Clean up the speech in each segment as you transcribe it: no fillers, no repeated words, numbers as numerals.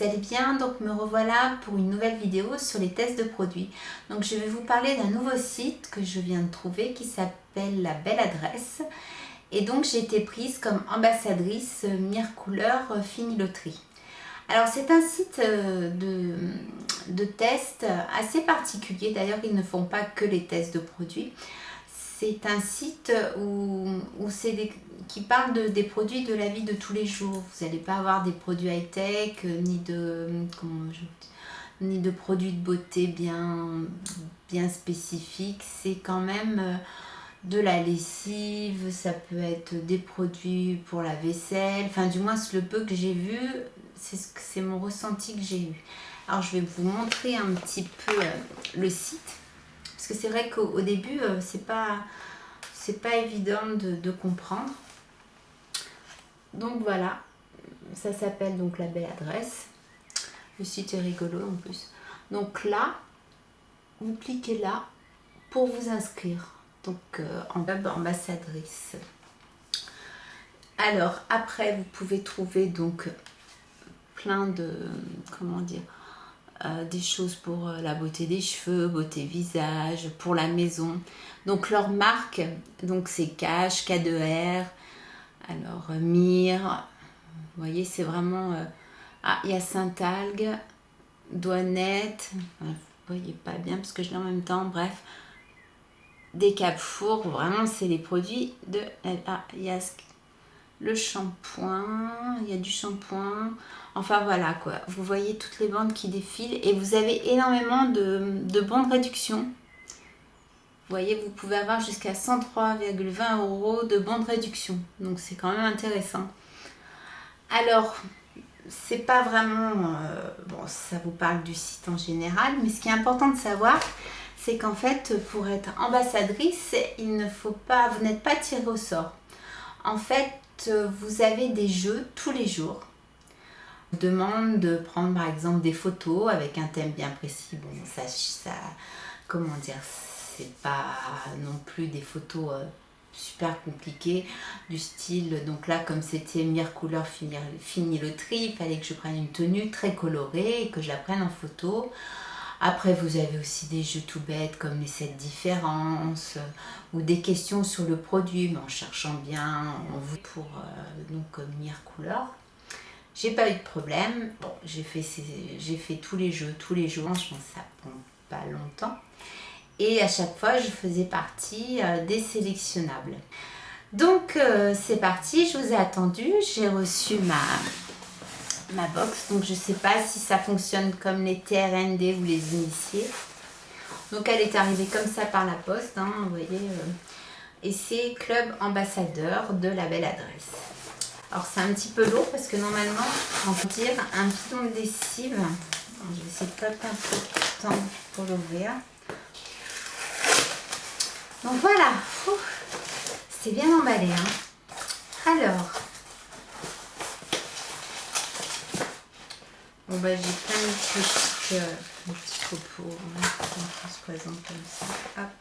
allez bien. Donc me revoilà pour une nouvelle vidéo sur les tests de produits. Donc je vais vous parler d'un nouveau site que je viens de trouver qui s'appelle La Belle Adresse. Et donc j'ai été prise comme ambassadrice Mirecouleur Finiloterie. Alors c'est un site de tests assez particulier. D'ailleurs ils ne font pas que les tests de produits. C'est un site qui parle des produits de la vie de tous les jours. Vous n'allez pas avoir des produits high-tech, ni de produits de beauté bien spécifiques. C'est quand même de la lessive, ça peut être des produits pour la vaisselle. Enfin, du moins, le peu que j'ai vu, c'est mon ressenti que j'ai eu. Alors, je vais vous montrer un petit peu le site. Parce que c'est vrai qu'au début, c'est pas évident de comprendre. Donc voilà, ça s'appelle donc La Belle Adresse. Le site est rigolo en plus. Donc là, vous cliquez là pour vous inscrire. Donc en web ambassadrice. Alors après, vous pouvez trouver donc plein de, comment dire, des choses pour la beauté des cheveux, beauté visage, pour la maison. Donc leur marque, donc c'est Cache, K2R, alors Mire, vous voyez c'est vraiment... il y a Saint-Algue, Douanette, vous voyez pas bien parce que je l'ai en même temps, bref. Des Cap-Four, vraiment c'est les produits de... il y a le shampoing, il y a du shampoing, enfin voilà quoi, vous voyez toutes les bandes qui défilent et vous avez énormément de bons de réduction. Vous voyez, vous pouvez avoir jusqu'à 103,20 € de bons de réduction, donc c'est quand même intéressant. Alors, c'est pas vraiment... bon, ça vous parle du site en général, mais ce qui est important de savoir, c'est qu'en fait, pour être ambassadrice, il ne faut pas... Vous n'êtes pas tiré au sort. En fait, vous avez des jeux tous les jours. On vous demande de prendre par exemple des photos avec un thème bien précis. Bon, ça comment dire, c'est pas non plus des photos super compliquées du style. Donc là, comme c'était Mirecouleur Finiloterie, il fallait que je prenne une tenue très colorée et que je la prenne en photo. Après, vous avez aussi des jeux tout bêtes comme les 7 différences ou des questions sur le produit, mais en cherchant bien pour donc Mirecouleur. J'ai pas eu de problème. Bon, j'ai fait tous les jeux tous les jours. Je pense que ça prend pas longtemps. Et à chaque fois, je faisais partie des sélectionnables. Donc, c'est parti. Je vous ai attendu. J'ai reçu ma box, donc je sais pas si ça fonctionne comme les TRND ou les initiés. Donc elle est arrivée comme ça par la poste, hein, vous voyez, et c'est Club Ambassadeur de La Belle Adresse. Alors c'est un petit peu lourd parce que normalement, on peut dire un bidon de lessive. Je vais essayer de pas perdre un peu de temps pour l'ouvrir. Donc voilà, c'est bien emballé, hein. Alors, bon bah j'ai plein de petits copeaux, on se présente comme ça, hop.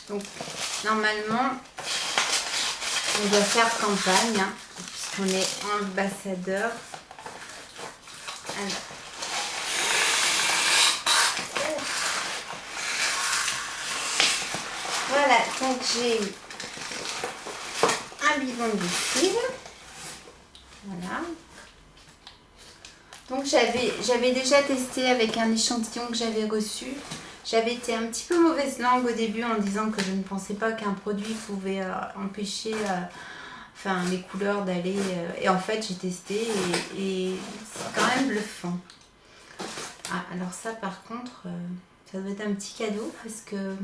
Donc normalement on doit faire campagne, hein, puisqu'on est ambassadeur. Alors. Voilà, donc j'ai un bidon de lessive. Voilà. Donc j'avais déjà testé avec un échantillon que j'avais reçu. J'avais été un petit peu mauvaise langue au début en disant que je ne pensais pas qu'un produit pouvait empêcher enfin, les couleurs d'aller... et en fait j'ai testé et c'est quand même bluffant. Ah, alors ça par contre, ça doit être un petit cadeau parce que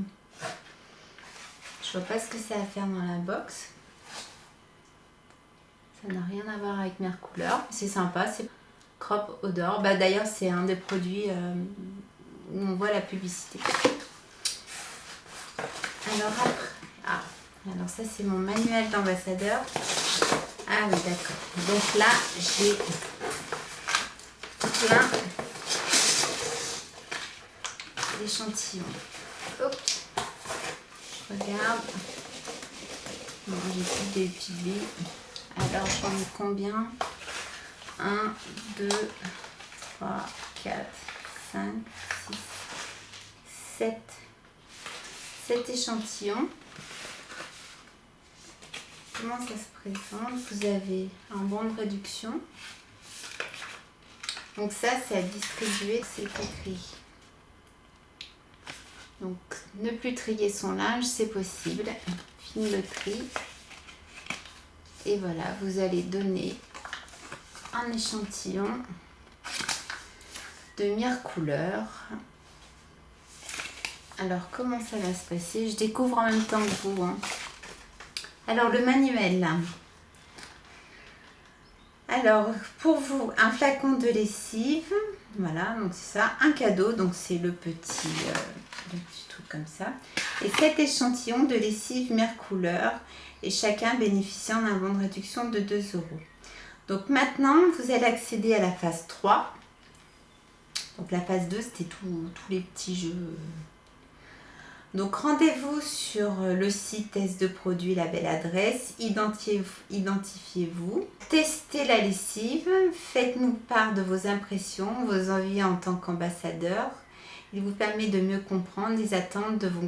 je vois pas ce que ça va faire dans la box. Ça n'a rien à voir avec Mirecouleur. C'est sympa, c'est Crop Odor. Bah, d'ailleurs, c'est un des produits où on voit la publicité. Alors après, alors ça c'est mon manuel d'ambassadeur. Ah oui, d'accord. Donc là, j'ai plein d'échantillons. Hop, je regarde. Non, j'ai plus des petits. Alors j'en ai combien? 1, 2, 3, 4, 5, 6, 7. 7 échantillons. Comment ça se présente? Vous avez un bon de réduction. Donc ça, c'est à distribuer, c'est écrit. Donc, ne plus trier son linge, c'est possible. Fini le tri. Et voilà, vous allez donner un échantillon de mire couleur. Alors, comment ça va se passer? Je découvre en même temps que vous. Alors, le manuel, là. Alors, pour vous, un flacon de lessive. Voilà, donc c'est ça. Un cadeau, donc c'est le petit truc comme ça. Et 7 échantillons de lessive mire couleur. Et chacun bénéficiant d'un bon de réduction de 2 €. Donc maintenant, vous allez accéder à la phase 3. Donc la phase 2, c'était tous les petits jeux. Donc rendez-vous sur le site test de produit, la belle adresse, identifiez-vous, testez la lessive, faites-nous part de vos impressions, vos envies en tant qu'ambassadeur. Il vous permet de mieux comprendre les attentes de vos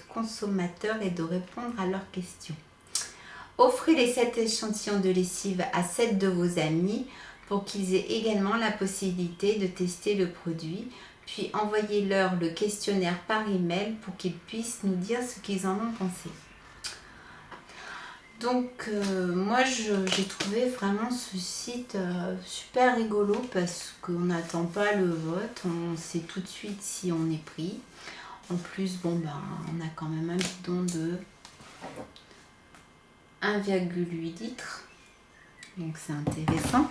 consommateurs et de répondre à leurs questions. Offrez les 7 échantillons de lessive à 7 de vos amis pour qu'ils aient également la possibilité de tester le produit. Puis envoyez-leur le questionnaire par email pour qu'ils puissent nous dire ce qu'ils en ont pensé. Donc moi j'ai trouvé vraiment ce site super rigolo parce qu'on n'attend pas le vote, on sait tout de suite si on est pris. En plus bon on a quand même un bidon de 1,8 litres, donc c'est intéressant.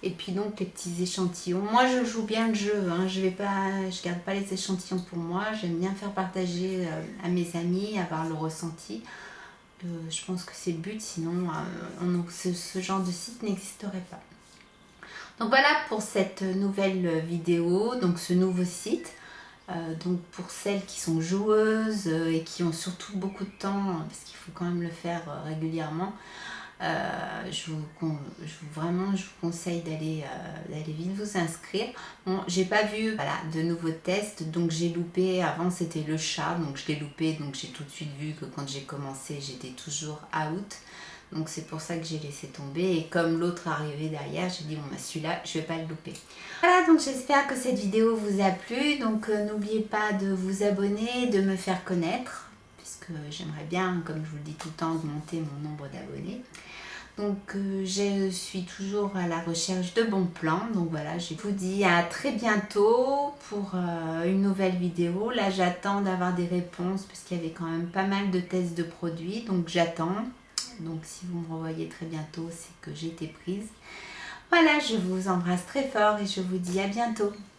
Et puis donc les petits échantillons. Moi je joue bien le jeu, je garde pas les échantillons pour moi. J'aime bien faire partager à mes amis, avoir le ressenti. Je pense que c'est le but, sinon ce genre de site n'existerait pas. Donc voilà pour cette nouvelle vidéo, donc ce nouveau site. Donc pour celles qui sont joueuses et qui ont surtout beaucoup de temps, parce qu'il faut quand même le faire régulièrement, je vous conseille d'aller vite vous inscrire. Bon, j'ai pas vu de nouveaux tests, donc j'ai loupé. Avant c'était le chat, donc je l'ai loupé, donc j'ai tout de suite vu que quand j'ai commencé j'étais toujours out, donc c'est pour ça que j'ai laissé tomber. Et comme l'autre arrivait derrière, j'ai dit bon celui-là je vais pas le louper. Voilà, donc j'espère que cette vidéo vous a plu. Donc n'oubliez pas de vous abonner, de me faire connaître, puisque j'aimerais bien, comme je vous le dis tout le temps, augmenter mon nombre d'abonnés. Donc je suis toujours à la recherche de bons plans. Donc voilà, je vous dis à très bientôt pour une nouvelle vidéo. Là j'attends d'avoir des réponses parce qu'il y avait quand même pas mal de tests de produits. Donc j'attends. Donc si vous me revoyez très bientôt, c'est que j'ai été prise. Voilà, je vous embrasse très fort et je vous dis à bientôt.